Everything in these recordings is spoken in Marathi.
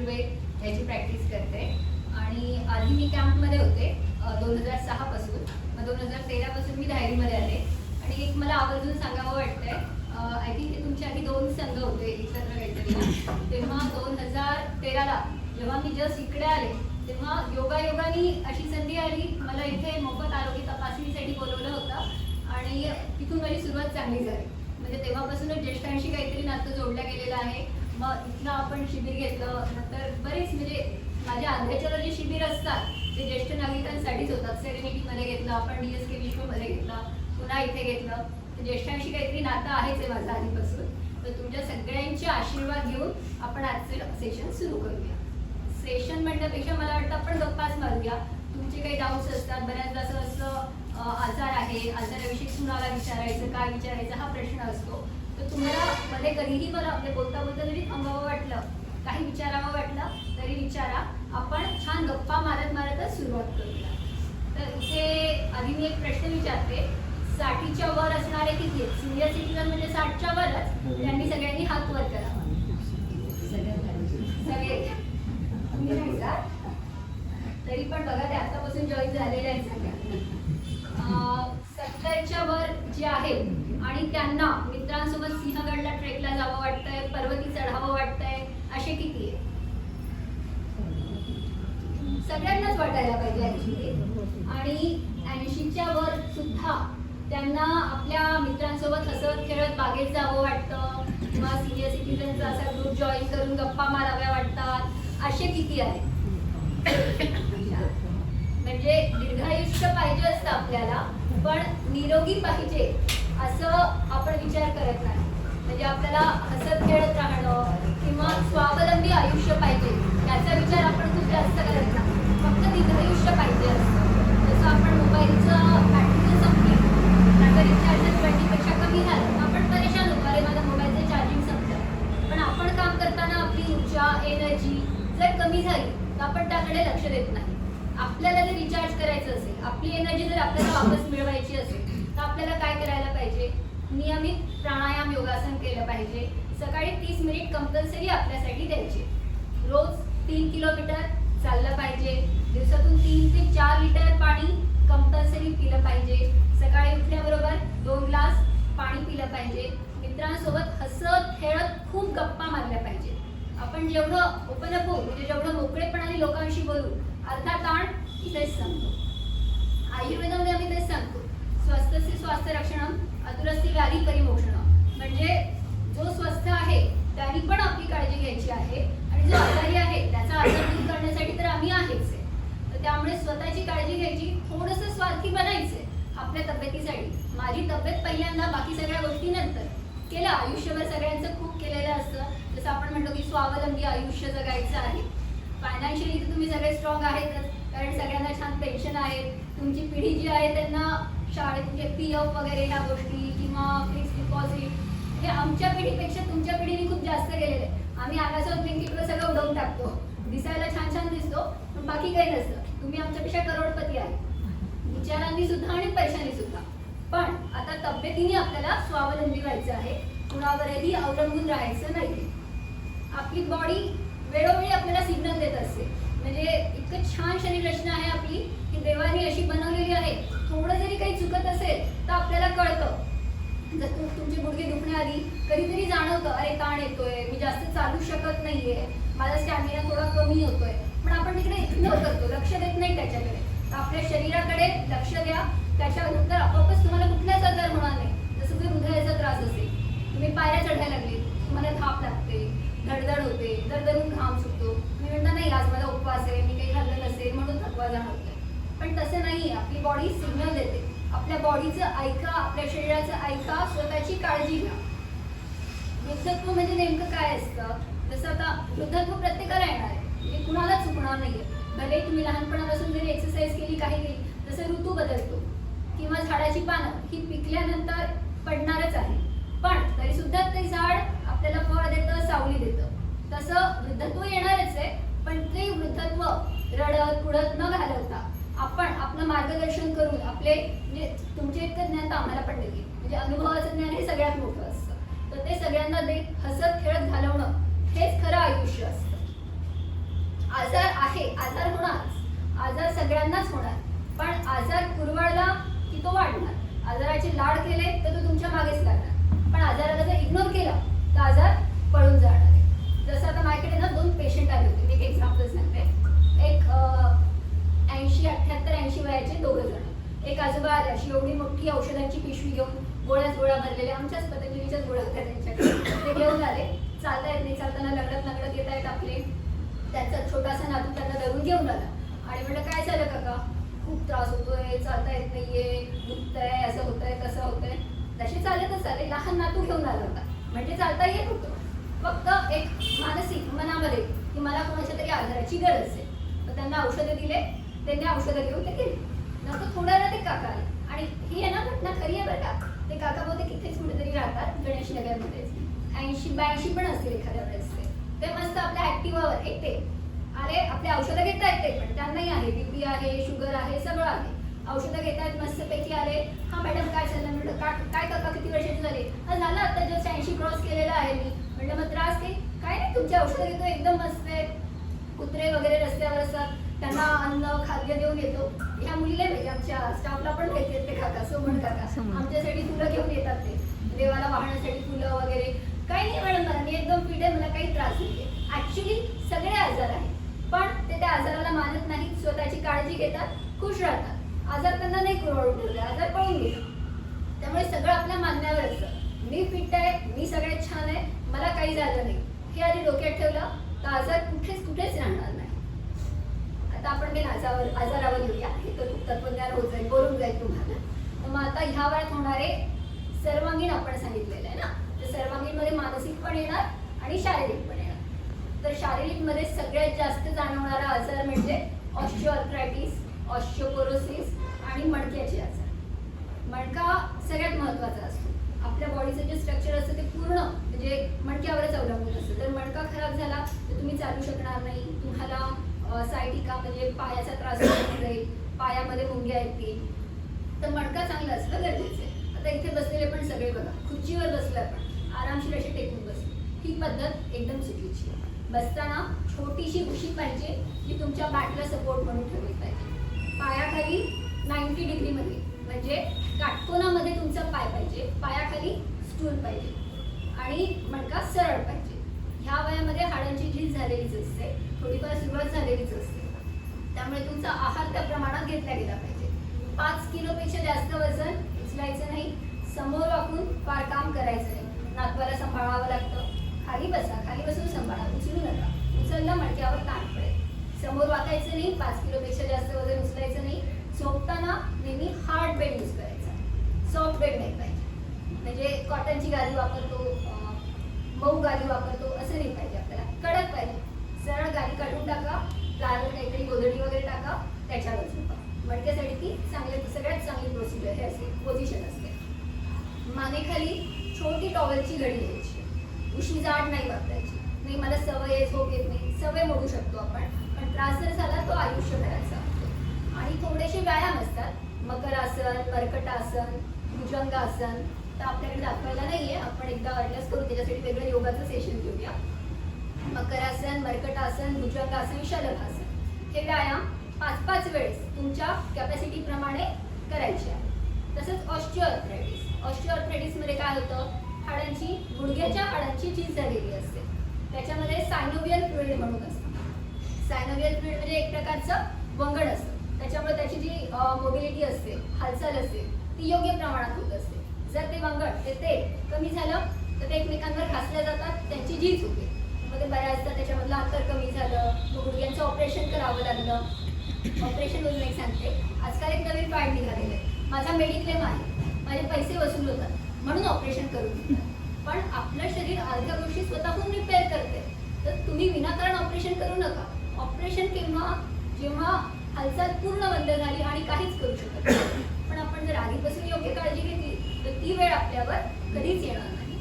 आयुर्वेद ह्याची प्रॅक्टिस करते आणि आधी मी कॅम्पमध्ये होते 2006 पासून, मग 2013 पासून मी धायरीमध्ये आले. आणि एक मला आवर्जून सांगावं वाटतंय, आय थिंक हे तुमच्या आधी 2 संघ होते एकत्र काहीतरी, तेव्हा 2013ला जेव्हा मी जस्ट इकडे आले तेव्हा योगायोगाने अशी संधी आली, मला इथे मोफत आरोग्य तपासणीसाठी बोलवलं होतं आणि तिथून माझी सुरुवात चांगली झाली. म्हणजे तेव्हापासूनच ज्येष्ठांशी काहीतरी नातं जोडलं गेलेलं आहे. मग इथलं आपण शिबिर घेतलं, नंतर बरेच म्हणजे माझ्या आध्याच्यावर जे शिबिर असतात ते ज्येष्ठ नागरिकांसाठीच होतात. सेरेनिटीमध्ये घेतलं आपण, DSK विश्वमध्ये घेतलं, पुन्हा इथे घेतलं. तर ज्येष्ठांशी काहीतरी नातं आहेच आहे माझं आधीपासून. तर तुमच्या सगळ्यांचे आशीर्वाद घेऊन आपण आजचं सेशन सुरू करूया. सेशन म्हणण्यापेक्षा मला वाटतं आपण गप्पाच मारूया. तुमचे काही डाऊट्स असतात, बऱ्याचदा असं आजार आहे, आजाराविषयी कुणाला विचारायचं, काय विचारायचं हा प्रश्न असतो. तर तुम्हाला मध्ये कधीही मला आपले बोलता बोलता जरी थांबावं वाटलं, काही विचारावं वाटलं तरी विचारा. आपण छान गप्पा मारत मारतच सुरुवात करूया. तर इथे आधी मी एक प्रश्न विचारते, 60च्या वर असणारे किती आहेत? सिनियर सिटीजन म्हणजे 60च्या वरच, त्यांनी सगळ्यांनी हात वर करावा. सगळे तुम्ही नाही का? तरी पण बघा ते आतापासून जॉईन झालेले आहेत सगळ्या. 70च्या वर जे आहेत आणि त्यांना मित्रांसोबत सिंहगडला ट्रेकला जावं वाटतंय, पर्वती चढावं वाटतंय, असे किती आहे? सगळ्यांनाच वाटायला पाहिजे ऍक्च्युली. आणि 80च्या वर सुद्धा त्यांना आपल्या मित्रांसोबत हसत खेळत बागेत जावं वाटतं किंवा सिनियर सिटीजनचा असा ग्रुप जॉईन करून गप्पा माराव्या वाटतात, असे किती आहेत? म्हणजे दीर्घायुष्य पाहिजे असतं आपल्याला, पण निरोगी पाहिजे असं आपण विचार करत नाही. म्हणजे आपल्याला हसत खेळत राहणं किंवा स्वावलंबी आयुष्य पाहिजे याचा विचार आपण खूप जास्त करत नाही. फक्त दीर्घायुष्य पाहिजे असतं. जसं आपण मोबाईलचं बॅटरी संपली, त्याचा रिचार्ज 20पेक्षा कमी झालं तर आपण परेशान होतो, अरे माझ्या मोबाईलचं चार्जिंग संपलं. पण आपण काम करताना आपली ऊर्जा, एनर्जी जर कमी झाली तर आपण त्याकडे लक्ष देत नाही. आपल्याला जर रिचार्ज करायचं असेल, आपली एनर्जी जर आपल्याला वापस मिळवायची असेल तर आपल्याला काय करायला पाहिजे? नियमित प्राणायाम, योगासन केलं पाहिजे. सकाळी 30 मिनिट कंपल्सरी आपल्यासाठी द्यायचे. रोज 3 किलोमीटर चाललं पाहिजे. दिवसातून 3 ते 4 लिटर पाणी कंपल्सरी पिलं पाहिजे. सकाळी उठल्याबरोबर 2 ग्लास पाणी पिलं पाहिजे. मित्रांसोबत हसत खेळत खूप गप्पा मारल्या पाहिजे. आपण जेवढं ओपन अप होऊ, म्हणजे जेवढं मोकळेपणाने लोकांशी बोलू, अर्धा ताण इथेच सांगतो. आयुर्वेदामध्ये आम्ही तेच सांगतो, स्वस्थस्य स्वास्थ्य रक्षणम, अतुरस्य व्याधी परिमोक्षणम. म्हणजे जो स्वस्थ आहे त्याने पण आपली काळजी घ्यायची आहे आणि जो आजारी आहे त्याचा आजार दूर करण्यासाठी तर आम्ही आहेच आहे. तर त्यामुळे स्वतःची काळजी घ्यायची, थोडंसं स्वार्थी बनायचंय आपल्या तब्येतीसाठी. माझी तब्येत पहिल्यांदा, बाकी सगळ्या गोष्टी नंतर. केलं आयुष्यभर सगळ्यांचं खूप केलेलं असतं. जसं आपण म्हणतो की स्वावलंबी आयुष्य जगायचं आहे. फायनान्शियली तर तुम्ही सगळे स्ट्रॉंग आहेतच, कारण सगळ्यांना छान पेन्शन आहे. तुमची पिढी जी आहे त्यांना शाळेत म्हणजे PF वगैरे ह्या गोष्टी किंवा फिक्स डिपॉझिट, हे आमच्या पिढीपेक्षा तुमच्या पिढीने खूप जास्त केलेलं आहे. आम्ही आकाशात ब्लिंकिटवर सगळं उडवून टाकतो, दिसायला छान छान दिसतो पण बाकी काही नसतं. तुम्ही आमच्यापेक्षा करोडपती आहे, विचारांनी सुद्धा आणि पैशांनी सुद्धा. पण आता तब्येतीने आपल्याला स्वावलंबी व्हायचं आहे, कुणावरही अवलंबून राहायचं नाही. आपली बॉडी वेळोवेळी आपल्याला सिग्नल देत असते. म्हणजे इतकं छान शरीर रचना आहे आपली की देवाने अशी बनवलेली आहे, थोडं जरी काही चुकत असेल तर आपल्याला कळतं. जर तुमचे गुडघे दुखण्याआधी कधीतरी जाणवतं, अरे ताण येतोय, मी जास्त चालू शकत नाहीये, माझा स्टॅमिना थोडा कमी होतोय, पण आपण तिकडे इग्नोर करतो, लक्ष देत नाही त्याच्याकडे. तर आपल्या शरीराकडे लक्ष द्या, त्याच्यानंतर आपोआपच तुम्हाला कुठलाच आजार होणार नाही. जसं जर हृदयाचा त्रास असेल, तुम्ही पायऱ्या चढायला लागले, तुम्हाला थाप लागते, धडधड होते, दरदरून घाम सुटतो, तुम्ही म्हणता नाही आज माझा उपवास आहे, मी काही खाल्लं नसेल म्हणून थकवा जाणवतोय. पण तसं नाही, आपली बॉडी सिग्नल देते. आपल्या बॉडीचं ऐका, आपल्या शरीराचं ऐका, स्वतःची काळजी घ्या. वृद्धत्व म्हणजे नेमकं काय असतं? जसं आता वृद्धत्व प्रत्येकाला येणार आहे, म्हणजे कुणाला चुकणार नाहीये. भले तुम्ही लहानपणापासून जरी एक्सरसाइज केली, काही केली, तसं ऋतू बदलतो किंवा झाडाची पानं ही पिकल्यानंतर पडणारच आहे, पण तरी सुद्धा ते झाड आपल्याला फळ देतं, सावली देतं. तसं वृद्धत्व येणारच आहे, पण ते वृद्धत्व रडत पुढत न घालवता आपण आपलं मार्गदर्शन करून आपले, म्हणजे तुमचे इतकं ज्ञान तर आम्हाला पण देईल, म्हणजे अनुभवाचं ज्ञान हे सगळ्यात मोठं असतं. तर ते सगळ्यांना देत हसत खेळत घालवणं हेच खरं आयुष्य असतं. आहे, आजार होणार, आजार सगळ्यांनाच होणार, पण आजार कुरवाडला की तो वाढणार. आजाराचे लाड केले तर तो तुमच्या मागेच लागणार, पण आजाराला जर इग्नोर केला तर आजार पळून जाणार आहे. जसं आता माझ्याकडे ना 2 पेशंट आले होते, मी एक एक्झाम्पल सांगते. एक 80 वयाचे 2 जण. एक आजोबा आले अशी एवढी मोठी औषधांची पिशवी घेऊन, गोळ्या भरलेल्या, आमच्याच पतंजलीच्याच गोळ्या होत्या त्यांच्याकडे, ते घेऊन आले. चालता येत नाही, चालताना लंगडत येत आहेत आपले. त्याचा छोटासा नातू त्यांना धरून घेऊन आला आणि म्हटलं काय झालं काका, खूप त्रास होतोय, चालता येत नाहीये, दुखतंय, असं होतंय तसं होतंय. तसे चालतच आले, लहान नातू घेऊन आला होता म्हणजे चालता येत होतं. फक्त एक मानसिक मनामध्ये की मला कोणाच्या तरी आजाराची गरज आहे. तर त्यांना औषधं दिले, त्यांनी औषधं घेऊन ते केली. नंतर थोड्या वेळा ते काका आले आणि ही आहे ना घटना खरी आहे बरं का. ते काका बहुतेक इथेच कुठेतरी राहतात, गणेश नगरमध्येच. 80-82 पण असतील एखाद्या वेळेस. ते मस्त आपल्या ऍक्टिव्हावर एकटे अरे आपले औषधं घेता येते, पण त्यांनाही आहे बीपी आहे, शुगर आहे, सगळं आहे. औषधं घेतात मस्तपैकी आले. हा मॅडम काय चाललं, म्हटलं काय काका किती वर्षाचे झाले. हा झालं आता जस्ट 80 क्रॉस केलेला आहे मी. म्हटलं मग त्रास काय नाही, तुमची औषधं घेतो एकदम मस्त आहे. कुत्रे वगैरे रस्त्यावर असतात, त्यांना अन्न खाद्य देऊन येतो. ह्या मुलीला म्हणजे आमच्या स्टाफला पण भेटते ते काका, सोमण काका, आमच्यासाठी फुलं घेऊन येतात. ते देवाला वाहण्यासाठी फुलं वगैरे. काही नाही मॅडम, मला मी एकदम फिट आहे, मला काही त्रास नाही. ऍक्च्युली सगळे आजार आहेत, पण ते त्या आजाराला मानत नाहीत, स्वतःची काळजी घेतात, खुश राहतात. आजार त्यांना नाही कुरवाळून ठेवले, आजार पळून गेले. त्यामुळे सगळं आपल्या मानण्यावर असतं. मी फिट आहे, मी सगळ्यात छान आहे, मला काही झालं नाही, हे आधी डोक्यात ठेवलं तर आजार कुठेच राहणार नाही. आता आपण काही आजारावर येऊया. हे तर खूप तत्वज्ञान होत जाईल, बोलून जाईल तुम्हाला. तर मग आता ह्या वयात होणारे सर्वांगीण आपण सांगितलेलं आहे ना. तर सर्वांगीण मध्ये मानसिक पण येणार आणि शारीरिक पण येणार. तर शारीरिक मध्ये सगळ्यात जास्त जाणवणारा आजार म्हणजे ऑस्टिओआर्थरायटिस, ऑस्टिओपोरोसिस आणि मणक्याचे आजार. मणका सगळ्यात महत्त्वाचा असतो. आपल्या बॉडीचं जे स्ट्रक्चर असतं ते पूर्ण म्हणजे मणक्यावरच अवलंबून असतं. तर मणका खराब झाला तर तुम्ही चालू शकणार नाही, तुम्हाला सायटिका म्हणजे पायाचा त्रास होऊन जाईल, पायामध्ये मुंग्या येतील. तर मणका चांगला असणं गरजेचं आहे. आता इथे बसलेले पण सगळे बघा, खुर्चीवर बसलो आपण, आरामशीर अशी टेकून बसलो. ही पद्धत एकदम चुकीची आहे. बसताना छोटीशी उशी पाहिजे जी तुमच्या बॅकला सपोर्ट म्हणून ठेवली पाहिजे. पायाखाली 90 डिग्रीमध्ये म्हणजे काटकोनामध्ये तुमचा पाय पाहिजे, पायाखाली स्टूल पाहिजे आणि मणका सरळ पाहिजे. ह्या वयामध्ये हाडांची झीज झालेलीच असते, थोडीफार सुरुवात झालेलीच असते. त्यामुळे तुमचा आहार त्या प्रमाणात घेतला गेला पाहिजे. 5 किलोपेक्षा जास्त वजन उचलायचं नाही, समोर वाकून फार काम करायचं नाही, नातवाला सांभाळावं लागतं. खाली बसा, खाली बसून सांभाळा, उचलू नका. उचललं मणक्यावर ताण पडेल. समोर वाकायचं नाही, 5 किलोपेक्षा जास्त वजन उचलायचं नाही. झोपताना नेहमी हार्ड बेड यूज करायचा, सॉफ्ट बेड नाही पाहिजे. म्हणजे कॉटनची गादी वापरतो, मऊ गादी वापरतो असं नाही पाहिजे. आपल्याला कडक पाहिजे. सरळ गादी काढून टाका, गादीवर काहीतरी गोधडी वगैरे टाका, त्याच्यावर झोपा. मणक्यासाठी ती सगळ्यात चांगली प्रोसिजर हे असते, पोझिशन असते. मानेखाली छोटी टॉवेलची घडी घ्यायची, उशी जाड नाही वापरायची. नाही मला सवय आहे, झोप येत नाही, सवय मोडू शकतो आपण, पण त्रास जर झाला तो आयुष्यभराचा. आणि थोडेसे व्यायाम असतात, मकरासन, कर्कटासन, भुजंगासन. तर आपल्याकडे दाखवायला नाहीये, आपण एकदा अभ्यास करू, त्याच्यासाठी वेगळं योगाचं सेशन घेऊया. मकरासन, मर्कटासन, भुजंगासन, शलभासन हे व्यायाम 5-5 वेळेस तुमच्या कॅपॅसिटी प्रमाणे करायचे आहे. तसंच ऑस्टिओआर्थरायटिसमध्ये काय होतं, हाडांची, गुडघ्याच्या हाडांची झीज झालेली असते. त्याच्यामध्ये सायनोव्हियल फ्लुइड म्हणून असतं. सायनोव्हियल फ्लुइड म्हणजे एक प्रकारचं वंगण असतं. त्याच्यामुळे त्याची जी मोबिलिटी असते, हालचाल असते, ती योग्य प्रमाणात होत असते. जर ते वंगण ते कमी झालं तर ते एकमेकांवर घासल्या जातात, त्यांची झीज होते. मग ते बऱ्याचदा त्याच्यामधलं अंतर कमी झालं, मग गुडघ्यांचं ऑपरेशन करावं लागलं. ऑपरेशन वरून एक सांगते, आजकाल एक नवीन पार्ट निघालेलं आहे. माझा मेडिक्लेम आहे, माझे पैसे वसूल होतात म्हणून ऑपरेशन करून घेतात. पण आपलं शरीर अर्ध्या गोष्टी स्वतःहून रिपेअर करते, तर तुम्ही विनाकारण ऑपरेशन करू नका. ऑपरेशन जेव्हा हालचाल पूर्ण बंद झाली आणि काहीच करू शकत नाही. पण आपण जर आधीपासून योग्य काळजी घेतली तर ती वेळ आपल्यावर कधीच येणार नाही.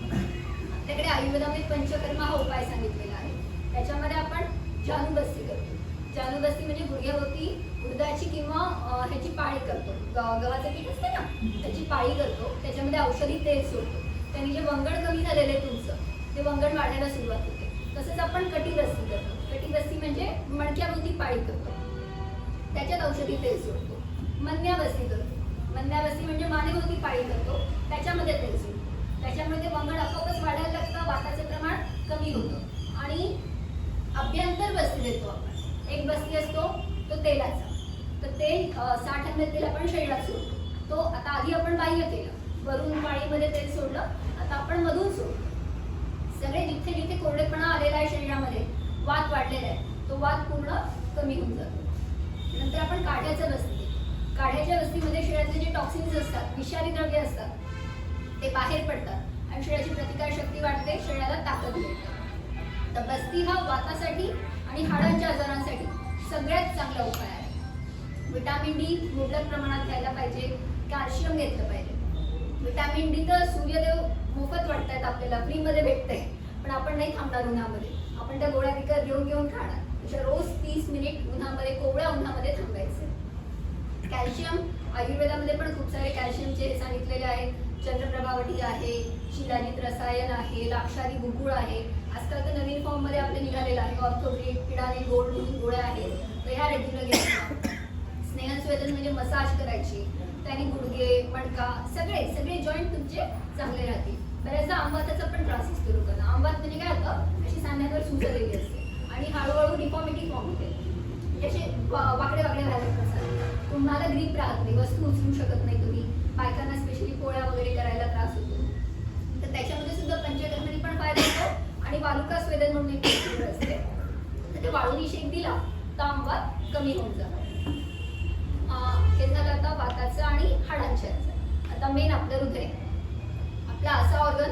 आपल्याकडे आयुर्वेदामध्ये पंचकर्म हा उपाय सांगितलेला आहे. त्याच्यामध्ये आपण जानुबस्ती करतो. जानुबस्ती म्हणजे गुडघ्याभोवती उडदाची किंवा ह्याची पाळी करतो. गव्हाचं पीठ असते ना, त्याची पाळी करतो. त्याच्यामध्ये औषधी तेल सोडतो. त्याने जे वंगण कमी झालेलं आहे तुमचं, ते वंगण वाढायला सुरुवात होते. तसंच आपण कटिबस्ती करतो. बस्ती म्हणजे मणक्याभोवती पाळी करतो, त्याच्यात औषधी तेल सोडतो. मन्या बस्ती करतो, मन्या बस्ती म्हणजे मानेभोवती पाळी करतो, त्याच्यामध्ये तेल सोडतो. त्याच्यामुळे ते वंगण आपोआपच वाढायला लागतं, वाताचं प्रमाण कमी होतं. आणि अभ्यंतर बस्ती देतो आपण. एक बस्ती असतो तो तेलाचा, तर तेल 60 ml तेल आपण शरीरात सोडतो. तो आता आधी आपण बाह्य केलं, वरून पाळीमध्ये तेल सोडलं, आता आपण मधून सोडलं. सगळे जिथे जिथे कोरडेपणा आलेला आहे शरीरामध्ये, वात वाढलेला आहे, तो वात पूर्ण कमी होऊन जातो. नंतर आपण काढ्याचं बस्ती. काढ्याच्या बस्तीमध्ये शरीरातले जे टॉक्सिन्स असतात, विषारी द्रव्य असतात, ते बाहेर पडतात आणि शरीराची प्रतिकारशक्ती वाढते, शरीराला ताकद मिळते. तर बस्ती हा वातासाठी आणि हाडांच्या आजारांसाठी सगळ्यात चांगला उपाय आहे. विटामिन डी मुबलक प्रमाणात घ्यायला पाहिजे, कॅल्शियम घेतलं पाहिजे. विटामिन डी तर सूर्यदेव मोफत वाटतायत आपल्याला, फ्रीमध्ये भेटतंय, पण आपण नाही थांबणार उन्हामध्ये. आपण त्या गोळ्या विकत घेऊन खाणार. अशा रोज 30 मिनिट उन्हामध्ये, कोवळ्या उन्हामध्ये थांबायचं. कॅल्शियम आयुर्वेदामध्ये पण खूप सारे कॅल्शियमचे सांगितलेले आहेत. चंद्रप्रभावटी आहे, शिलाजित रसायन आहे, लाक्षारी गुगुळ आहे. आजकाल तर नवीन फॉर्ममध्ये आपले निघालेलं आहे ऑर्थोग्रिक, किडाने गोल्ड म्हणून गोळ्या आहेत, तर ह्या रेग्युलर घ्यायच्या. स्नेहस्वेदन म्हणजे मसाज करायची, त्याने गुडघे, मणका सगळे जॉईंट तुमचे चांगले राहतील. बऱ्याचदा अंबाताचा पण त्रास असतो लोकांना. अंबात म्हणजे काय होतं, अशी सांध्यावर सूज आलेली असते आणि हळूहळू डिफॉर्मिटी फॉर्म होते, म्हणजे असे वाकडे व्हायला लागतात. तुम्हाला ग्रीप राहत नाही, वस्तू उचलू शकत नाही तुम्ही. बायकांना स्पेशली पोळ्या वगैरे करायला त्रास होतो, तर त्याच्यामध्ये सुद्धा पंचकर्मणी पण फायदा होतो. आणि वालुका स्वेदन म्हणून एक गोष्ट असते, तर ते वाळूनी शेक दिला तर अंबात कमी होऊन जातो. हे झालं आता वाताचं आणि हाडांच्या. आता मेन आपलं हृदय, आपला असा ऑर्गन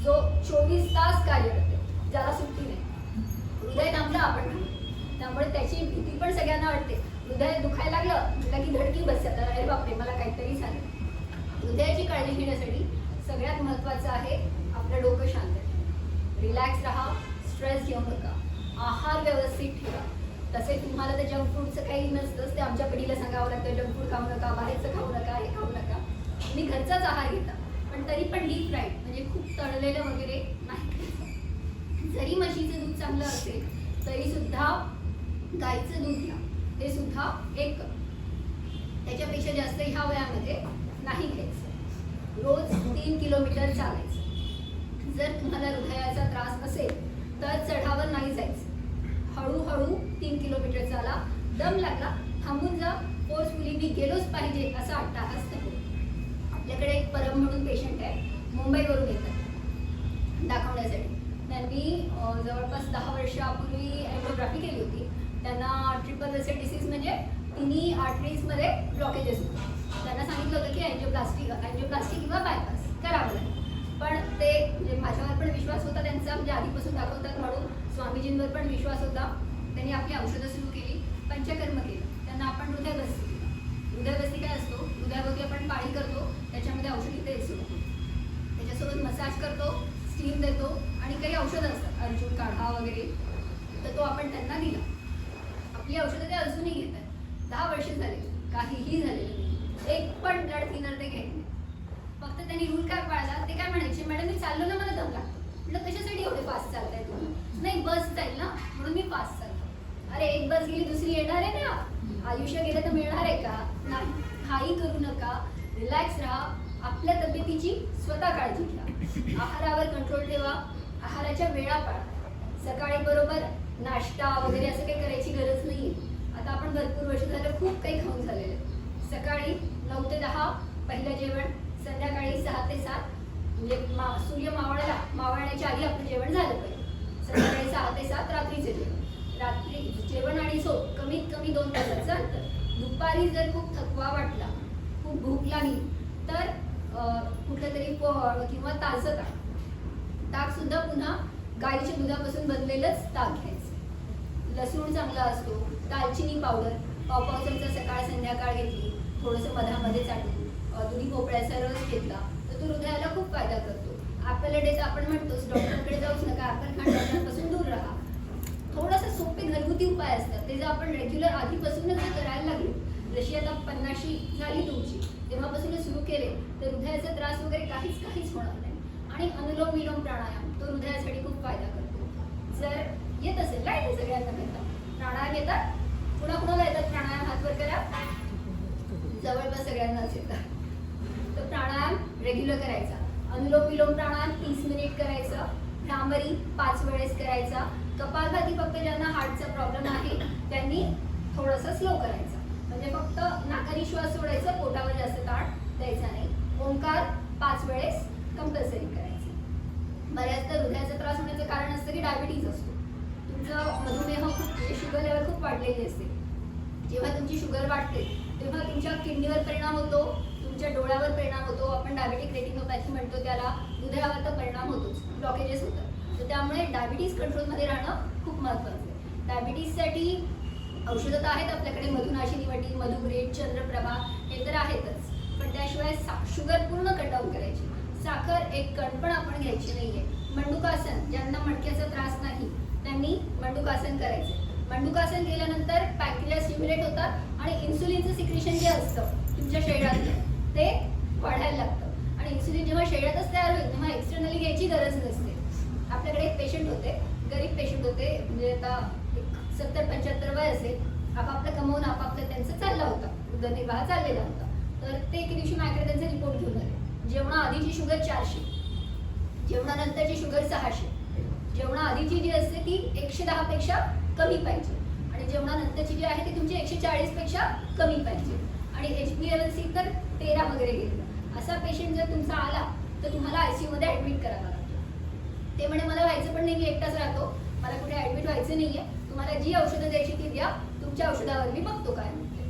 जो 24 तास कार्य करतो, ज्याला सुट्टी नाही. हृदय थांबलं आपण, त्यामुळे त्याची भीती पण सगळ्यांना वाटते. हृदय दुखायला लागलं की धडकी बसतात, अरे बापरे मला काहीतरी झालं. हृदयाची काळजी घेण्यासाठी सगळ्यात महत्त्वाचं आहे आपलं डोकं शांत, रिलॅक्स राहा, स्ट्रेस घेऊ नका, आहार व्यवस्थित ठेवा. तसे तुम्हाला तर जंक फूडचं काही नसतंच, ते आमच्या पिढीला सांगावं लागतं, जंक फूड खाऊ नका, बाहेरचं खाऊ नका, हे खाऊ नका. तुम्ही घरचाच आहार घेता, पण तरी पण डीप फ्राईड म्हणजे खूप तळलेलं वगैरे नाही खायचं. जरी म्हशीचं दूध चांगलं असेल तरी सुद्धा गाईचं दूध घ्या, ते सुद्धा 1 कप, त्याच्यापेक्षा जास्त ह्या वयामध्ये नाही घ्यायचं. रोज 3 किलोमीटर चालायचं. जर तुम्हाला हृदयाचा त्रास असेल तर चढावर नाही जायचं, हळूहळू 3 किलोमीटर चाला. दम लागला थांबून जा, फोर्सफुली मी गेलोच पाहिजे असं अट्टाहास नको. आपल्याकडे एक परम म्हणून पेशंट आहे, मुंबईवरून येतात दाखवण्यासाठी. त्यांनी जवळपास 10 वर्षापूर्वी अँजिओग्राफी केली होती. त्यांना ट्रिपल वेसल डिसीज म्हणजे तिन्ही आर्टरीजमध्ये ब्लॉकेजेस होते. त्यांना सांगितलं होतं की अँजिओप्लास्टी किंवा बायपास करावं लागेल. पण ते म्हणजे माझ्यावर पण विश्वास होता त्यांचा, म्हणजे आधीपासून दाखवतात म्हणून स्वामीजींवर पण विश्वास होता. त्यांनी आपली औषधं सुरू केली, पंचकर्म केलं. त्यांना आपण हृदयबस्ती केला. हृदयबस्ती काय असतो, हृदयाभोवती आपण पाळी करतो, त्याच्यामध्ये औषधी तेल सोडतो, त्याच्यासोबत मसाज करतो, स्टीम देतो आणि काही औषधं असतात, अर्जुन काढा वगैरे, तर तो आपण त्यांना दिला. आपली औषधं ते अजूनही घेत आहेत. 10 वर्ष झाले, काहीही झालेलं नाही. एक पण ब्लड थिनर ते घेत नाही. फक्त त्यांनी रूल काय पाळला, ते काय म्हणायचे, मॅडम मी चाललो ना मला दम लागतो. म्हटलं कशासाठी एवढे फास्ट चालताय तुम्ही? नाही बस जाईल ना म्हणून मी फास्ट चालतो. अरे एक बस गेली दुसरी येणार आहे ना, आयुष्य गेलं तर मिळणार आहे का? नाही. घाई करू नका, रिलॅक्स राहा, आपल्या तब्येतीची स्वतः काळजी घ्या, आहारावर कंट्रोल ठेवा, आहाराच्या वेळा पाळा. सकाळी बरोबर नाश्ता वगैरे असं काही करायची गरज नाही. आता आपण भरपूर वर्ष झालं खूप काही खाऊन झालेलं आहे. सकाळी 9 ते 10 पहिलं जेवण, संध्याकाळी 6 ते 7 म्हणजे सूर्य मावळण्याच्या आधी आपलं जेवण झालं पाहिजे. संध्याकाळी 6 ते 7 रात्रीचे जेवण. रात्री जेवण आणि झोप कमीत कमी 2 तासाचं अंतर. दुपारी जर खूप थकवा वाटला, खूप भूक लागली तर कुठलं तरी फळ किंवा ताजं ताक सुद्धा पुन्हा गाईच्या दुधापासून बनलेलंच ताक घ्यायचं. लसूण चांगला असतो, दालचिनी पावडर पाव चमचा सकाळ संध्याकाळ घेतली, थोडंसं मधामध्ये चाटून दुधी भोपळ्याचा रस घेतला तर तो हृदयाला खूप फायदा करतो. ॲपल अ डे आपण म्हणतोच, डॉक्टरकडे जाऊच नका, ॲपल खाण डॉक्टरांपासून दूर राहा. थोडासा सोपे घरगुती उपाय असतात, ते जर आपण रेग्युलर आधीपासूनच जर करायला लागलो, जशी आता 50शी झाली तुमची तेव्हापासूनच सुरू केले तर हृदयाचा त्रास वगैरे काहीच होणार नाही. आणि अनुलोम विलोम प्राणायाम तो हृदयासाठी खूप फायदा करतो. जर येत असेल, काय ते सगळ्यांना करतात, प्राणायाम येतात? कुणाकुणाला येतात प्राणायाम? हात वर करा. जवळपास सगळ्यांना असेल तर प्राणायाम रेग्युलर करायचा. अनुलोम विलोम प्राणायाम 30 मिनिट करायचं. भ्रामरी 5 वेळेस करायचा. कपालभाती फक्त ज्यांना हार्टचा प्रॉब्लेम आहे त्यांनी थोडंसं स्लो करायचं, म्हणजे फक्त नाकाने श्वास सोडायचा, पोटावर जास्त ताण द्यायचा नाही. ओंकार 5 वेळेस कंपल्सरी करायचं. बऱ्याचदा हृदयाचा त्रास होण्याचं कारण असतं की डायबिटीज असतो. तुमचं मधुमेह खूप, शुगर लेवल खूप वाढलेली असते. जेव्हा तुमची शुगर वाढते तेव्हा तुमच्या किडनीवर परिणाम होतो, तुमच्या डोळ्यावर परिणाम होतो. आपण डायबेटिक रेटिनोपॅथी म्हणतो त्याला. हृदयावर तर परिणाम होतोच, ब्लॉकेजेस होतात. तर त्यामुळे डायबिटीज कंट्रोलमध्ये राहणं खूप महत्त्वाचं आहे. डायबिटीजसाठी औषधं तर आहेत आपल्याकडे, मधुनाशिनी वटी, मधुग्रेड, चंद्रप्रभा हे तर आहेतच. पण त्याशिवाय शुगर पूर्ण कट डाऊन करायची. साखर एक कण पण आपण घ्यायची नाहीये. मंडूकासन, ज्यांना मणक्याचा त्रास नाही त्यांनी मंडूकासन करायचं. मंडूकासन केल्यानंतर पॅन्क्रियास स्टिम्युलेट होतात आणि इन्सुलिनचं सिक्रेशन जे असतं तुमच्या शरीरात ते वाढायला लागतं. आणि इन्सुलिन जेव्हा शरीरातच तयार होईल तेव्हा एक्सटर्नली घ्यायची गरज नसते. आपल्याकडे एक पेशंट होते, गरीब पेशंट होते, म्हणजे आता 70-75 वय असेल. आपापलं कमवून आपापलं त्यांचं चालला होता, उदरनिर्वाह चाललेला होता. तर ते एके दिवशी माझ्याकडे त्यांचा रिपोर्ट घेऊन आले. जेवणाआधीची शुगर 400, जेवणानंतरची शुगर 600. जेवणाआधीची जी असते ती 110 पेक्षा कमी पाहिजे आणि जेवणानंतरची जी आहे ती तुमची 140 पेक्षा कमी पाहिजे. आणि HbA1c तर 13 वगैरे गेलेलं. असा पेशंट जर तुमचा आला तर तुम्हाला ICU मध्ये ऍडमिट करावं लागतं. ते म्हणे मला व्हायचं पण नाही, मी एकटाच राहतो, मला कुठे ऍडमिट व्हायचं नाहीये, तुम्हाला जी औषधं द्यायची ती द्या, तुमच्या औषधावर मी बघतो काय म्हणते.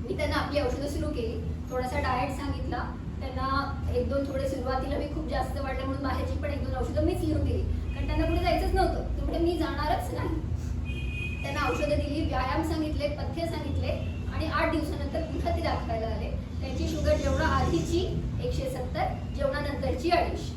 मी त्यांना आपली औषधं सुरू केली, थोडासा डाएट सांगितला त्यांना. 1-2 थोडे सुरुवातीला मी खूप जास्त वाढलं म्हणून बाहेरची पण 1-2 औषधं मीच लिहून दिली, कारण त्यांना कुठे जायचंच नव्हतं. त्यामुळे मी जाणारच नाही. त्यांना औषधं दिली, व्यायाम सांगितले, पथ्य सांगितले आणि 8 दिवसानंतर पुन्हा ती दाखवायला आले. त्यांची शुगर जेवणा आधीची 170, जेवणानंतरची 250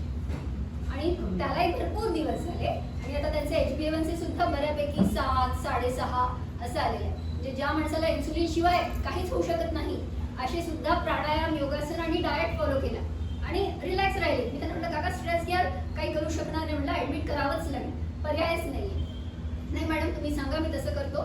आणि त्यालाही भरपूर दिवस झाले. आणि आता त्यांचे HbA1c सुद्धा बऱ्यापैकी 7, 6.5 असं आलेलं आहे. म्हणजे ज्या माणसाला इन्सुलिन शिवाय काहीच होऊ शकत नाही असे सुद्धा प्राणायाम, योगासन आणि डाएट फॉलो केला आणि रिलॅक्स राहिले. मी त्यांना म्हटलं काका स्ट्रेस घ्याल, काही करू शकणार नाही, म्हटलं ऍडमिट करावंच लागेल, पर्यायच नाही. नाही मॅडम तुम्ही सांगा, मी तसं करतो.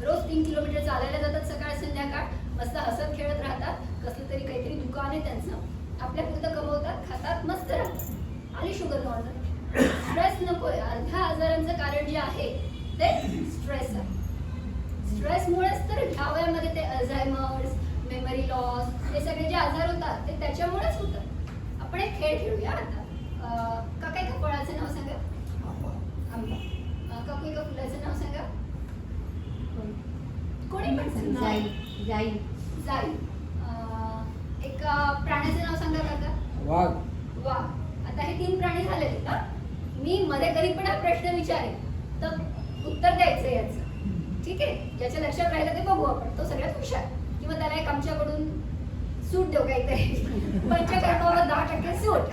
रोज 3 किलोमीटर चालायला जातात सकाळ संध्याकाळ, मस्त हसत खेळत राहतात. कसलं तरी काहीतरी दुकान आहे त्यांचं, आपल्या पुरतं कमवतात, खातात, मस्त राहतात. आणि शुगर नॉर्मल. स्ट्रेस नकोय. अर्ध्या आजारांचं कारण जे आहे ते स्ट्रेस आहे. स्ट्रेसमुळेच तर ह्या वयामध्ये ते अल्झायमर्स, मेमरी लॉस हे सगळे जे आजार होतात ते त्याच्यामुळेच होतात. आपण एक खेळ खेळूया आता. काका एका फळाचं नाव सांगा. आंबा. काकू एका फुलाचं नाव सांगा. कोणी पण सांगा. जाई. एका प्राण्याचं नाव सांगा काका. वाघ. आता हे 3 प्राणी झालेले ना. मी मध्ये कधी पण हा प्रश्न विचारेन तर उत्तर द्यायचं याचं, ठीक आहे? ज्याच्या लक्षात राहिलं ते बघू आपण, तो सगळ्यात हुशार. किंवा त्याला एक आमच्याकडून सूट देऊ काहीतरी, पंचकर्मावर 10% सूट.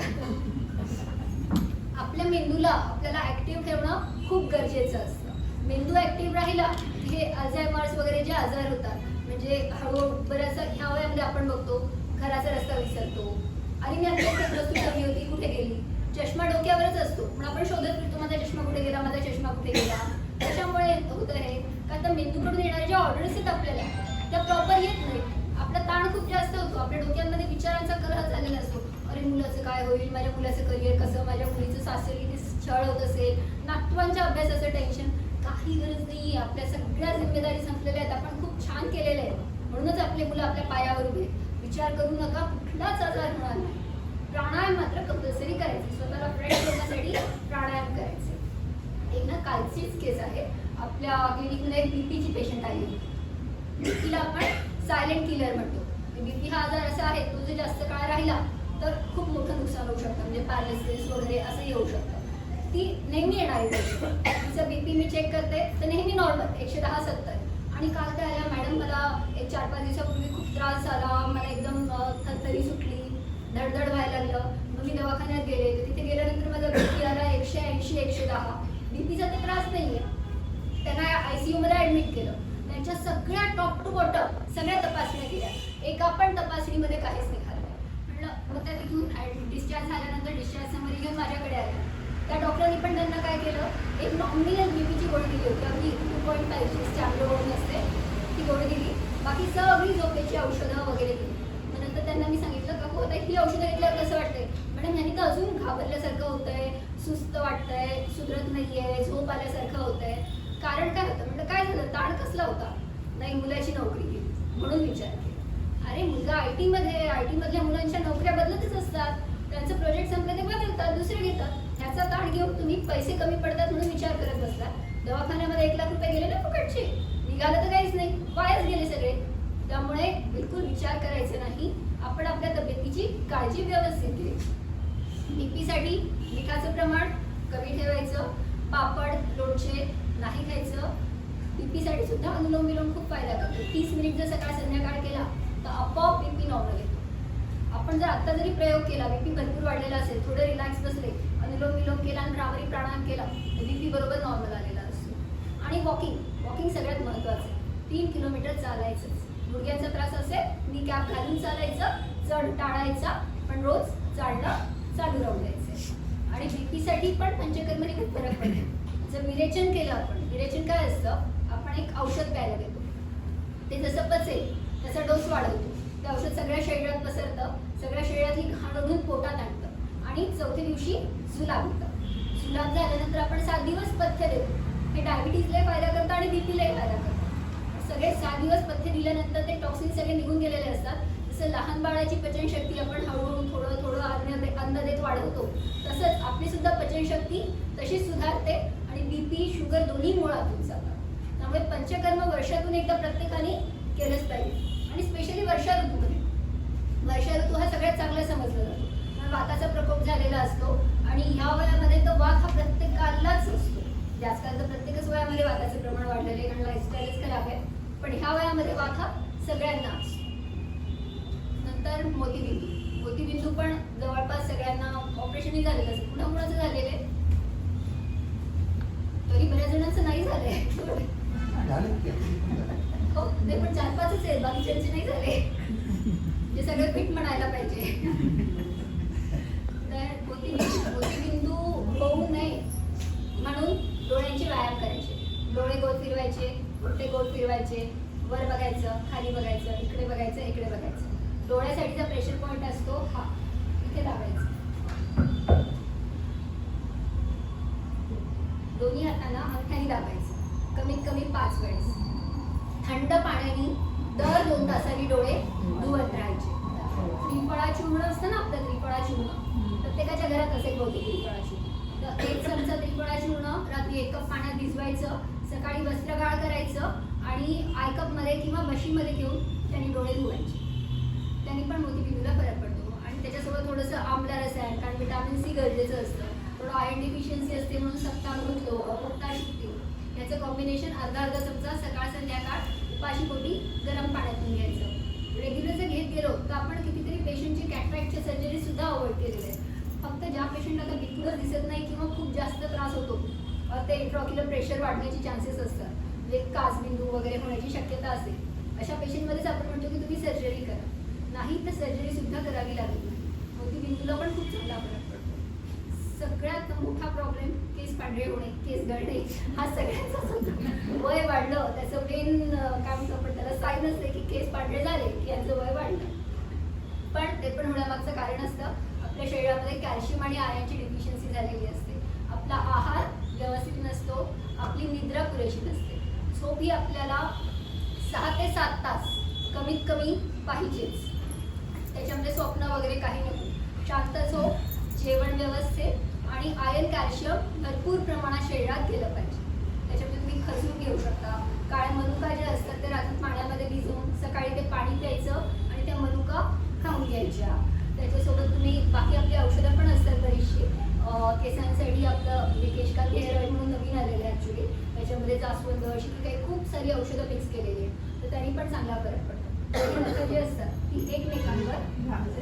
आपल्या मेंदूला आपल्याला ऍक्टिव्ह ठेवणं खूप गरजेचं असतं. मेंदू ऍक्टिव्ह राहिला हे अल्झायमर्स वगैरे जे आजार होतात, म्हणजे हळूहळू बऱ्याच ह्या वयामध्ये आपण बघतो घराचा रस्ता विसरतो. आणि मी आता एक वस्तू ठेवली होती, कुठे गेली? चष्मा डोक्यावरच असतो पण आपण शोधत फिरतो माझा चष्मा कुठे गेला, माझा चष्मा कुठे गेला. त्याच्यामुळे होतं हे का तर मेंदूकडून येणाऱ्या ज्या ऑर्डर्स आहेत आपल्याला त्या प्रॉपर येत नाही. आपला ताण खूप जास्त होतो, आपल्या डोक्यांमध्ये विचारांचा कलह झालेला असतो. अरे मुलाचं काय होईल, माझ्या मुलाचं करिअर कसं, माझ्या मुलीचं सासरी किती छळ होत असेल, नातवांच्या अभ्यासाचं टेन्शन. काही गरज नाही, आपल्या सगळ्या जिम्मेदारी संपलेल्या आहेत, आपण खूप छान केलेलं आहे. म्हणूनच आपले मुलं आपल्या पायावर उभे. विचार करू नका, कुठलाच आजार होणार नाही. प्राणायाम मात्र कंपल्सरी करायचे, स्वतःला फ्रेश ठेवण्यासाठी प्राणायाम करायचे. एक ना कालचीच केस आहे, आपल्या क्लिनिकमध्ये एक बीपीची पेशंट आली. बीपीला आपण सायलेंट किलर म्हणतो. बीपी हा आजार असा आहे तो जर जास्त काळ राहिला तर खूप मोठं नुकसान होऊ शकतं, म्हणजे पॅरालिसिस वगैरे असं येऊ शकतं. ती नेहमी येणारी पेशंट. तिचं बीपी मी चेक करते तर नेहमी नॉर्मल 110-70. आणि काल त्या आल्या, मॅडम मला एक 4-5 दिवसापूर्वी खूप त्रास झाला, मला एकदम थरथरी सुटली, धडधड व्हायला लागलं. मग मी दवाखान्यात गेले, तर तिथे गेल्यानंतर माझा बीपी आला 180-110. बीपीचा तर त्रास नाहीये. त्यांना ICU मध्ये ऍडमिट केलं. त्यांच्या सगळ्या टॉप टू बॉटम सगळ्या तपासण्या केल्या, एका पण तपासणीमध्ये काहीच निघालं. म्हटलं मग त्या तिथून डिस्चार्ज झाल्यानंतर डिस्चार्ज समरी घेऊन माझ्याकडे आल्या. त्या डॉक्टरांनी पण त्यांना काय केलं, एक नॉमिनल बीपीची गोळी दिली होती, अगदी 2.5 स्टॅबलो गोळी असते ती गोळी दिली, बाकी सगळी झोपेची औषधं वगैरे दिली. मग नंतर त्यांना मी सांगितलं काकू आता ही औषधं घेतल्यावर कसं वाटतंय? मॅडम ह्यानी तर अजून घाबरल्यासारखं होतंय, सुस्त वाटतंय, सुधरत नाहीये, झोप आल्यासारखं होतंय, कारण काय होतं? म्हटलं काय झालं, ताण कसला होता? नाही मुलाची नोकरी गेली म्हणून विचार केला. अरे मुलगा आयटी मधल्या मुलांच्या नोकऱ्या बदलतच असतात, त्यांचं प्रोजेक्ट संपलं ते बदलतात, दुसरे घेतात. ह्याचा ताण घेऊन तुम्ही पैसे कमी पडतात म्हणून विचार करत बसला. दवाखान्यामध्ये 1 लाख रुपये गेले ना फुकटचे, निघालं तर काहीच नाही, वायाच गेले सगळे. त्यामुळे बिलकुल विचार करायचे नाही, आपण आपल्या तब्येतीची काळजी व्यवस्थित घ्यायची. बीपीसाठी मिठाचं प्रमाण कमी ठेवायचं, पापड लोणचे नाही खायचं. बीपीसाठी सुद्धा अनुलोम विलोम खूप फायदा करतो. 30 मिनिट जर सकाळ संध्याकाळ केला तर आपोआप बीपी नॉर्मल येतो. आपण जर आता जरी प्रयोग केला, बीपी भरपूर वाढलेला असेल, थोडे रिलॅक्स बसले, अनुलोम विलोम केला आणि भ्रामरी प्राणायाम केला तर बीपी बरोबर नॉर्मल आलेला असतो. आणि वॉकिंग सगळ्यात महत्त्वाचं आहे. 3 किलोमीटर चालायचंच. गुडघ्यांचा त्रास असेल नी कॅप घालून चालायचं, चढ टाळायचा, पण रोज चालणं चालू राहू द्यायचं. आणि बीपीसाठी पण पंचकर्मने खूप फरक पडतो. जर विरेचन केलं आपण, विरेचन काय असतं, आपण एक औषध प्यायला देतो, ते जसं पचेल त्याचा डोस वाढवतो, ते औषध सगळ्या शरीरात पसरतं, सगळ्या शरीरातली घाण ओढून पोटात आणतं आणि 4थ्या दिवशी जुलाब होतं. जुलाब झाल्यानंतर आपण 7 दिवस पथ्य देतो. हे डायबिटीजलाही फायदा करतं आणि बीपीलाही फायदा करतं. सगळे 7 दिवस पथ्य दिल्यानंतर ते टॉक्सिन सगळे निघून गेलेले असतात. जसं लहान बाळाची पचनशक्ती आपण हळूहळू थोडं थोडं अन्न देत वाढवतो, तसंच आपली सुद्धा पचनशक्ती तशीच सुधारते आणि बीपी शुगर दोन्ही मुळातून जातात. त्यामुळे पंचकर्म वर्षातून एकदा प्रत्येकाने केलंच पाहिजे. आणि स्पेशली वर्षा ऋतू हा सगळ्यात चांगला समजला जातो, कारण वाताचा प्रकोप झालेला असतो आणि ह्या वयामध्ये तो वात हा प्रत्येकालाच असतो. आजकाल तर प्रत्येकच वयामध्ये वाताचे प्रमाण वाढलेले आहे, कारण लाईफस्टाईलच खराब आहे, पण ह्या वयामध्ये वात हा सगळ्यांना असतो. नंतर मोतीबिंदू पण जवळपास सगळ्यांना ऑपरेशनही झालेलं असतं. कुणाकुणाचं झालेलं आहे? तरी बऱ्याच जणांचं नाही झालंय. हो ते पण 4-5च आहेत, बाकीच्यांचे नाही झाले. जे सगळे फिट म्हणायला पाहिजे. तर मोतीबिंदू होऊ नये म्हणून डोळ्यांचे व्यायाम करायचे. डोळे गोल फिरवायचे, मोठे गोल फिरवायचे, वर बघायचं, खाली बघायचं, इकडे बघायचं, इकडे बघायचं. डोळ्यासाठीचा प्रेशर पॉइंट असतो हा, इथे दाबायचा. दोन्ही हातांना अंगठ्याने दाबायचं, कमीत कमी 5 वेळेस. थंड पाण्याने दर 2 तासांनी डोळे धुवत राहायचे. त्रिफळा चूर्ण असतं ना आपलं, त्रिफळा चूर्ण प्रत्येकाच्या घरात असेल बहुतेक. त्रिफळा चूर्ण तर 1 चमचा त्रिफळा चूर्ण रात्री 1 कप पाण्यात भिजवायचं, सकाळी वस्त्रगाळ करायचं आणि आय कपमध्ये किंवा म्हशीमध्ये घेऊन त्यांनी डोळे धुवायचे. त्यांनी पण मोतीबिंदूला फरक पडतो. आणि त्याच्यासोबत थोडंसं आम्ल रसायन, कारण विटामिन सी गरजेचं असतं, थोडं आयर्न डिफिशियन्सी असते म्हणून सप्ताहामृत लोह, पोटॅशियम याचं कॉम्बिनेशन अर्धा चमचा सकाळ संध्याकाळ उपाशीपोटी गरम पाण्यातून घ्यायचं. रेग्युलर जर घेत गेलो तर आपण कितीतरी पेशंटची कॅटरॅक्टच्या सर्जरी सुद्धा अवॉइड केलेले आहेत. फक्त ज्या पेशंटला बिलकुलच दिसत नाही किंवा खूप जास्त त्रास होतो, ते इंट्राऑक्युलर प्रेशर वाढण्याचे चान्सेस असतात, म्हणजे काचबिंदू वगैरे होण्याची शक्यता असेल, अशा पेशंटमध्येच आपण म्हणतो की तुम्ही सर्जरी करा. नाही तर सर्जरी सुद्धा करावी लागत नाही. मोतीबिंदूला पण खूप चांगला फरक पडतो. सगळ्यात मोठा प्रॉब्लेम केस पांढरे होणे, केस गळणे हा सगळ्यांचाच होतो. वय वाढलं त्याचं मेन काय म्हणतो आपण त्याला साईन असते की केस पांढरे झाले की यांचं वय वाढलं. पण ते पण होण्यामागचं कारण असतं आपल्या शरीरामध्ये कॅल्शियम आणि आयर्नची डिफिशियन्सी झालेली असते, आपला आहार व्यवस्थित नसतो, आपली निद्रा पुरेशी नसते. झोप ही आपल्याला 6 ते 7 तास कमीत कमी पाहिजेच. त्याच्यामध्ये स्वप्न वगैरे काही नको, शांत झोप, जेवण व्यवस्थित आणि आयर्न कॅल्शियम भरपूर प्रमाणात शरीरात गेलं पाहिजे. त्याच्यामध्ये तुम्ही खजूर घेऊ शकता. काळे मनुका जे असतात ते रात्री पाण्यामध्ये भिजवून सकाळी ते पाणी प्यायचं आणि त्या मनुका खाऊन घ्यायच्या. त्याच्यासोबत तुम्ही बाकी आपली औषधं पण असतात बरीचशी. केसांसाठी आपलं विकेशकांत हेअर ऑइल म्हणून नवीन आलेलं आहे ॲक्च्युली, त्याच्यामध्ये जास्वंद अशी काही खूप सारी औषधं मिक्स केलेली आहेत, तर त्यांनी पण चांगला फरक पडतो. नखं जी असतात ती एकमेकांवर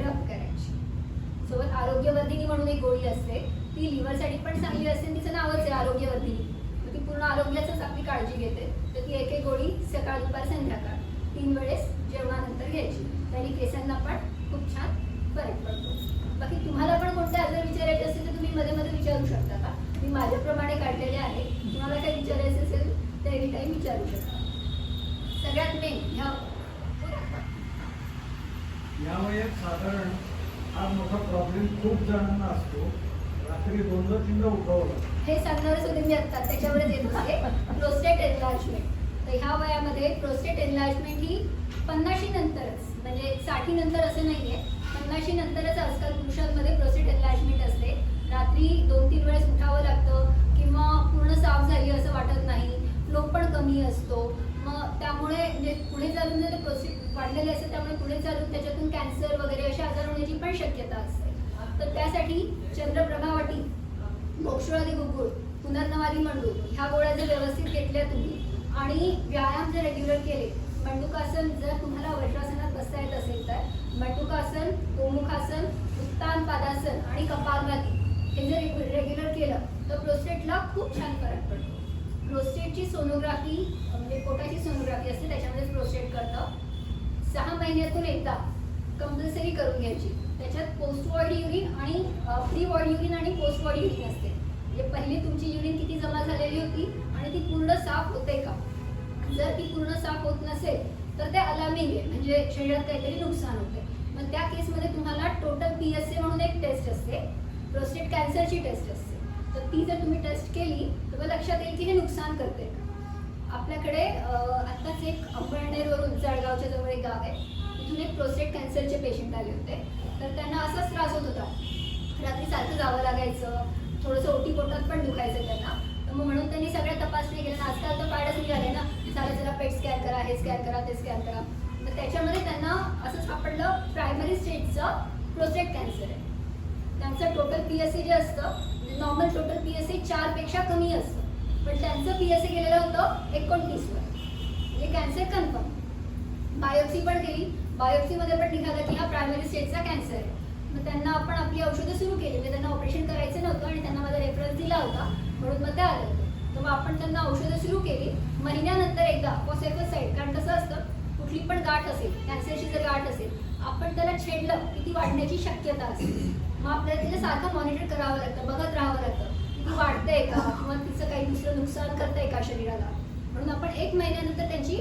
रब करायची. सोबत आरोग्यवर्धिनी म्हणून एक गोळी असते, ती लिव्हरसाठी पण चांगली असते, तिचं नावच आहे आरोग्यवर्धिनी. ती पूर्ण आरोग्याचंच आपली काळजी घेते. तर ती एक गोळी सकाळ दुपार संध्याकाळ 3 वेळेस जेवणानंतर घ्यायची. त्याने केसांना पण खूप छान फरक पडतो. बाकी तुम्हाला पण कोणते आजार विचारायचे असेल तर तुम्ही मध्ये मध्ये विचारू शकता का? मी माझ्याप्रमाणे काढलेले आहे. तुम्हाला काही विचारायचं असेल तर एनी टाइम विचारू शकता. सगळ्यात मेन ह्या यामुळे एक साधारण हा मोठा प्रॉब्लेम खूप जणांना असतो. रात्री 2-3दा उठावं लागतं. हे सांगणारच होते मी आता, त्याच्यावरच येत होते. Prostate enlargement. तर ह्या वयामध्ये प्रोस्टेट एनलार्जमेंट ही 50शी नंतरच, म्हणजे 60 नंतर असं नाहीये, 50शी नंतरच आजकाल पुरुषांमध्ये प्रोस्टेट एनलार्जमेंट असते. रात्री 2-3 वेळेस उठावं लागतं किंवा पूर्ण साफ झाली असं वाटत नाही, फ्लो पण कमी असतो. मग त्यामुळे म्हणजे पुढे चालून जर प्रोस्टेट वाढलेले असते त्यामुळे पुढे चालून त्याच्यातून कॅन्सर वगैरे असे आजार होण्याची पण शक्यता असते. तर त्यासाठी चंद्रप्रभावटी, मोक्षवादी गुगुळ, पुनर्नवादी मंडूक ह्या गोळ्या जर व्यवस्थित घेतल्या तुम्ही आणि व्यायाम जर रेग्युलर केले, मंडूकासन जर तुम्हाला वज्रासनात बसता येत असेल तर मंडूकासन, गोमुखासन, उत्तान पादासन आणि कपालभाती हे जर रेग्युलर केलं तर प्रोस्टेटला खूप छान फरक पडतो. प्रोस्टेटची सोनोग्राफी म्हणजे पोटाची सोनोग्राफी असते, त्याच्यामध्ये प्रोस्टेट करतं. 6 महिन्यातून एकदा कंपल्सरी करून घ्यायची. त्याच्यात पोस्ट वॉइड युरिन आणि प्री वॉइड युरिन आणि पोस्ट वॉइड युरिन असते. म्हणजे पहिली तुमची युरिन किती जमा झालेली होती आणि ती पूर्ण साफ होते का? जर ती पूर्ण साफ होत नसेल तर ते अलार्मिंग आहे, म्हणजे शरीरात काहीतरी नुकसान होते. मग त्या केसमध्ये तुम्हाला टोटल PSA म्हणून एक टेस्ट असते, प्रोस्टेट कॅन्सरची टेस्ट असते. तर ती जर तुम्ही टेस्ट केली तर मग लक्षात येईल की हे नुकसान करते. आपल्याकडे आत्ताच एक अंबळनेरवरून, जळगावच्या जवळ एक गाव आहे, तिथून एक प्रोस्टेट कॅन्सरचे पेशंट आले होते. तर त्यांना असाच त्रास होत होता, रात्री सारखं जावं लागायचं, थोडंसं ओटी पोटात पण दुखायचं त्यांना. तर मग म्हणून त्यांनी सगळ्या तपासणी केल्या. आजकाल तर पॅडच निघाले ना, जरा पेट स्कॅन करा, हे स्कॅन करा, ते स्कॅन करा. तर त्याच्यामध्ये त्यांना असं सापडलं प्रायमरी स्टेजचं प्रोस्टेट कॅन्सर आहे. त्यांचं टोटल PSA जे असतं, नॉर्मल टोटल PSA 4 पेक्षा कमी असतं, पण त्यांचं PSA गेलेलं होतं 29 वर, म्हणजे कॅन्सर कन्फर्म. बायोप्सी पण केली, बायोप्सीमध्ये पण निघालं की हा प्रायमरी स्टेजचा कॅन्सर आहे. मग त्यांना आपण आपली औषधं सुरू केली, म्हणजे त्यांना ऑपरेशन करायचं नव्हतं आणि त्यांना माझा रेफरन्स दिला होता म्हणून मग ते आले होते. तर मग आपण त्यांना औषधं सुरू केली. महिन्यानंतर एकदा फॉसेफोसाईड, कारण कसं असतं, कुठली पण गाठ असेल, कॅन्सरची जर गाठ असेल, आपण त्याला छेडलं की ती वाढण्याची शक्यता असते. मग आपल्याला तिला सारखं मॉनिटर करावं लागतं, बघत राहावं लागतं की ती वाढते का किंवा तिचं काही दुसरं नुकसान करतंय का शरीराला. म्हणून आपण 1 महिन्यानंतर त्यांची